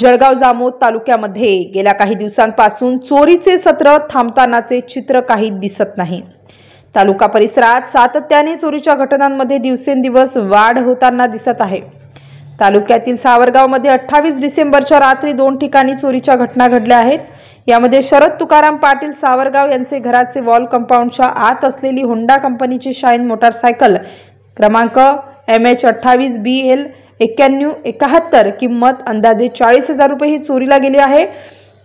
जळगाव जामोद तालुक्यामध्ये गेल्या काही दिवसांपासून चोरीचे सत्र थांबतानाचे चित्र काही दिसत नाही। तालुका परिसरात सातत्याने चोरीच्या घटनांमध्ये दिवसेंदिवस वाढ होताना दिसत आहे। तालुक्यातील सावरगावमध्ये 28 डिसेंबरच्या रात्री 2 ठिकाणी चोरीच्या घटना घडल्या आहेत। यामध्ये शरद तुकाराम पाटील सावरगाव यांचे घराचे वॉल कंपाऊंडच्या आत असलेली होंडा कंपनीची शाईन मोटारसायकल क्रमांक MH28BL 9171 किंमत अंदाजे 40,000 रुपये ही चोरीला गेली आहे।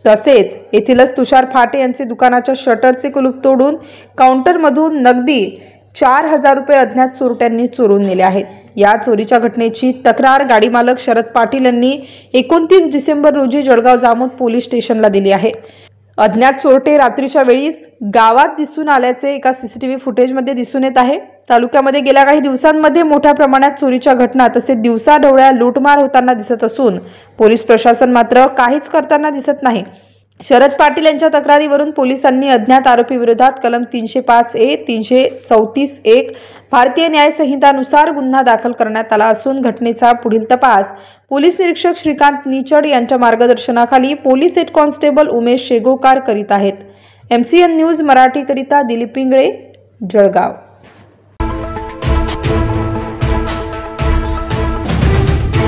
तसेच येथीलच तुषार फाटे यांचे दुकानाच्या शटरचे कुलूप तोडून काउंटरमधून नगदी 4,000 रुपये अज्ञात चोरट्यांनी चोरून नेले आहेत। या चोरीच्या घटनेची तक्रार गाडी मालक शरद पाटील यांनी 29 डिसेंबर रोजी जळगाव जामोद पोलीस स्टेशनला दिली आहे। अज्ञात चोरटे रात्रीच्या वेळी गावात दिसून आल्याचे एका सीसीटीव्ही फुटेजमध्ये दिसून येत आहे। तालुक्यामध्ये गेल्या काही दिवसांमध्ये मोठ्या प्रमाणात चोरीच्या घटना तसेच दिवसाढवळ्या लूटमार होताना दिसत असून पोलीस प्रशासन मात्र काहीच करताना दिसत नाही। शरद पाटील यांच्या तक्रारीवरून पोलिसांनी अज्ञात आरोपी विरोधात कलम 305A 334(1) भारतीय न्याय संहितानुसार गुन्हा दाखल करण्यात आला असून घटनेचा पुढील तपास पोलीस निरीक्षक श्रीकांत निचड यांच्या मार्गदर्शनाखाली police head constable Umesh Shegokar करीत आहेत। MCN न्यूज मराठी करिता दिलीप पिंगळे, जळगाव।